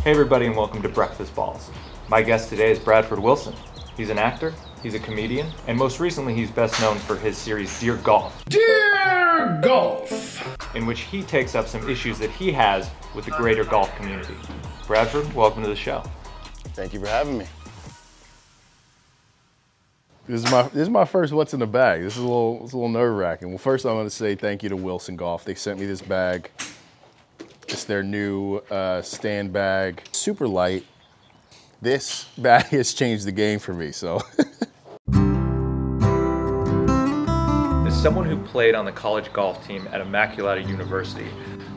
Hey everybody and welcome to Breakfast Balls. My guest today is Bradford Wilson. He's an actor, he's a comedian, and most recently he's best known for his series Dear Golf. Dear Golf! In which he takes up some issues that he has with the greater golf community. Bradford, welcome to the show. Thank you for having me. This is my first what's in the bag. This is a little nerve-wracking. Well, first I want to say thank you to Wilson Golf. They sent me this bag. It's their new stand bag, super light. This bag has changed the game for me, so. As someone who played on the college golf team at Immaculata University,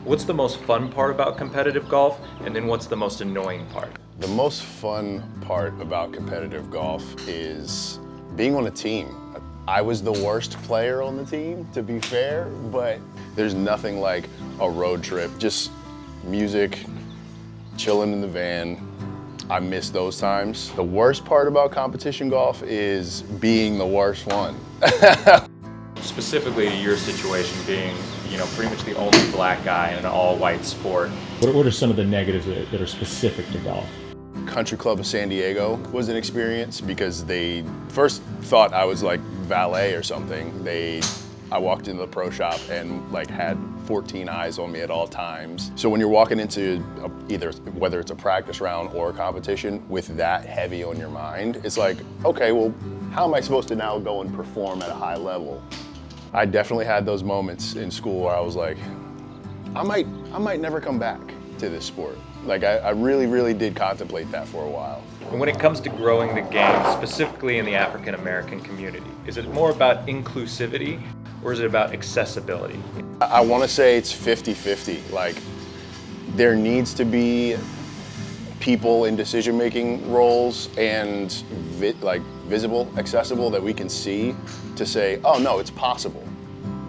what's the most fun part about competitive golf, and then what's the most annoying part? The most fun part about competitive golf is being on a team. I was the worst player on the team, to be fair, but there's nothing like a road trip, just music, chilling in the van. I miss those times. The worst part about competition golf is being the worst one. Specifically your situation being, pretty much the only black guy in an all-white sport. What are some of the negatives that are specific to golf? Country Club of San Diego was an experience because they first thought I was like valet or something. I walked into the pro shop and had 14 eyes on me at all times. So when you're walking into whether it's a practice round or a competition with that heavy on your mind, it's like, okay, well, how am I supposed to now go and perform at a high level? I definitely had those moments in school where I was like, I might never come back to this sport. I really, really did contemplate that for a while. And when it comes to growing the game, specifically in the African American community, is it more about inclusivity or is it about accessibility? I want to say it's 50-50. There needs to be people in decision-making roles and visible, accessible, that we can see to say, oh no, it's possible.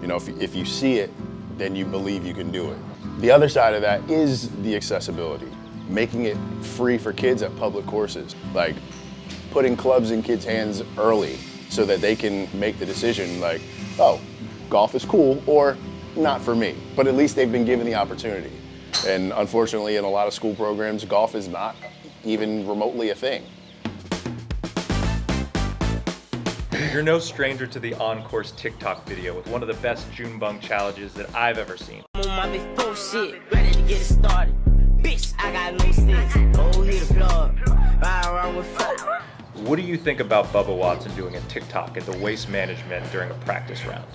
If you see it, then you believe you can do it. The other side of that is the accessibility. Making it free for kids at public courses. Putting clubs in kids' hands early so that they can make the decision oh, golf is cool or not for me. But at least they've been given the opportunity. And unfortunately, in a lot of school programs, golf is not even remotely a thing. You're no stranger to the on-course TikTok video with one of the best Junebug challenges that I've ever seen. I'm on my before shit, ready to get it started. Bitch, I got no sense. Go hit the plug, ride around with fire. What do you think about Bubba Watson doing a TikTok at the waste management during a practice round?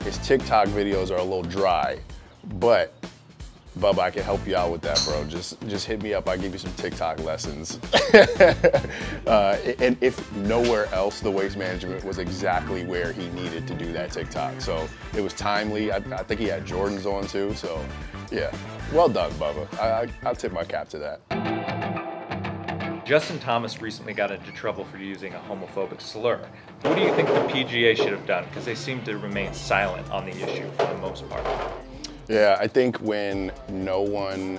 His TikTok videos are a little dry, but Bubba, I can help you out with that, bro. Just hit me up. I'll give you some TikTok lessons. And if nowhere else, the waste management was exactly where he needed to do that TikTok. So it was timely. I think he had Jordans on too. So yeah, well done, Bubba. I'll tip my cap to that. Justin Thomas recently got into trouble for using a homophobic slur. What do you think the PGA should have done? Because they seem to remain silent on the issue for the most part. Yeah, I think when no one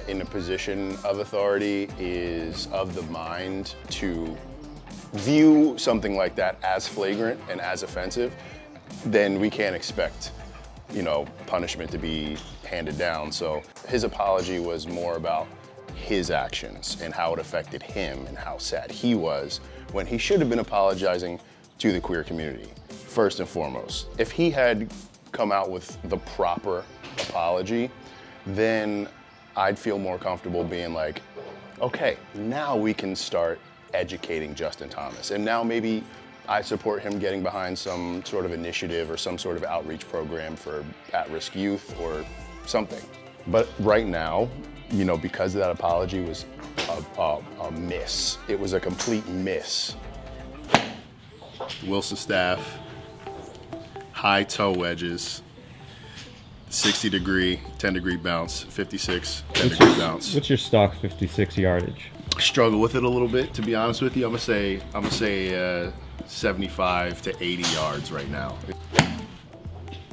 in a position of authority is of the mind to view something like that as flagrant and as offensive, then we can't expect, punishment to be handed down. So his apology was more about his actions and how it affected him and how sad he was when he should have been apologizing to the queer community, first and foremost. If he had come out with the proper apology, then I'd feel more comfortable being like, okay, now we can start educating Justin Thomas. And now maybe I support him getting behind some sort of initiative or some sort of outreach program for at-risk youth or something. But right now, because that apology was a miss. It was a complete miss. Wilson staff, high toe wedges, 60 degree, 10 degree bounce, 56, 10 degree bounce. What's your stock 56 yardage? Struggle with it a little bit, to be honest with you. I'm gonna say 75 to 80 yards right now.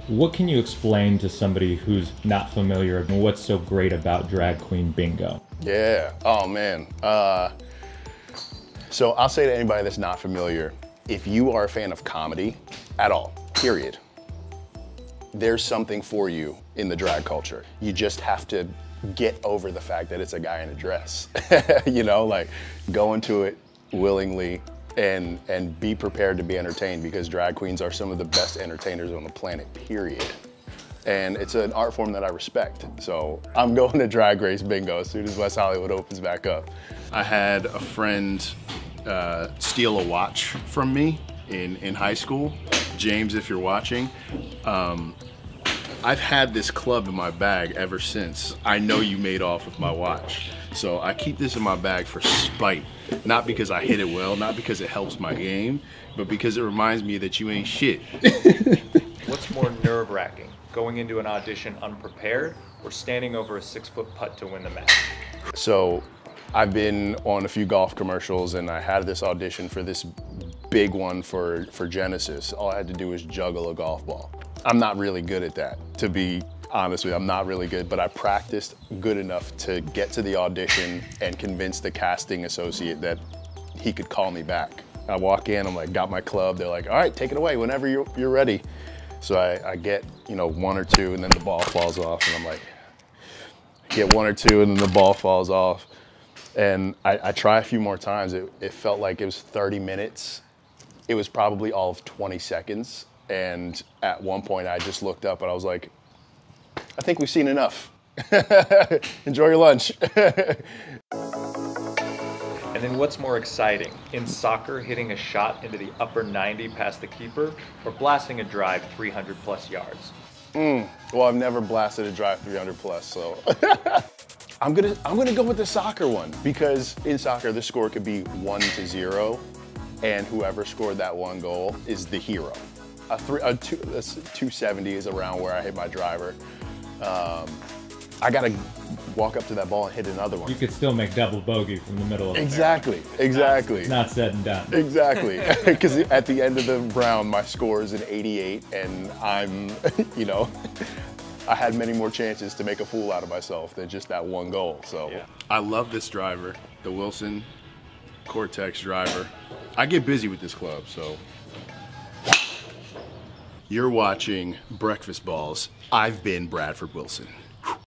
What can you explain to somebody who's not familiar and what's so great about drag queen bingo? Yeah, oh man. So I'll say to anybody that's not familiar, if you are a fan of comedy at all, period, there's something for you in the drag culture. You just have to get over the fact that it's a guy in a dress. You know, like go into it willingly and be prepared to be entertained, because drag queens are some of the best entertainers on the planet, period. And it's an art form that I respect. So I'm going to Drag Race Bingo as soon as West Hollywood opens back up. I had a friend steal a watch from me in high school. James, if you're watching, I've had this club in my bag ever since. I know you made off with my watch. So I keep this in my bag for spite. Not because I hit it well, not because it helps my game, but because it reminds me that you ain't shit. What's more nerve-wracking, going into an audition unprepared or standing over a 6-foot putt to win the match? So I've been on a few golf commercials, and I had this audition for this big one for Genesis. All I had to do was juggle a golf ball. I'm not really good at that, to be honest with you. I'm not really good, but I practiced good enough to get to the audition and convince the casting associate that he could call me back. I walk in, I'm like, got my club. They're like, all right, take it away whenever you're ready. So I get, you know, 1 or 2, and then the ball falls off, and I'm like, get 1 or 2, and then the ball falls off. And I try a few more times. It felt like it was 30 minutes. It was probably all of 20 seconds. And at one point I just looked up and I was like, I think we've seen enough. Enjoy your lunch. And then what's more exciting, in soccer, hitting a shot into the upper 90 past the keeper, or blasting a drive 300 plus yards? Well, I've never blasted a drive 300 plus, so. I'm gonna go with the soccer one, because in soccer the score could be 1-0, and whoever scored that one goal is the hero. A 270 is around where I hit my driver. I gotta walk up to that ball and hit another one. You could still make double bogey from the middle of the Exactly. It's not said and done. Exactly, because at the end of the round, my score is an 88, and I'm, you know, I had many more chances to make a fool out of myself than just that one goal, so. Yeah. I love this driver, the Wilson Cortex driver. I get busy with this club, so. You're watching Breakfast Balls. I've been Bradford Wilson.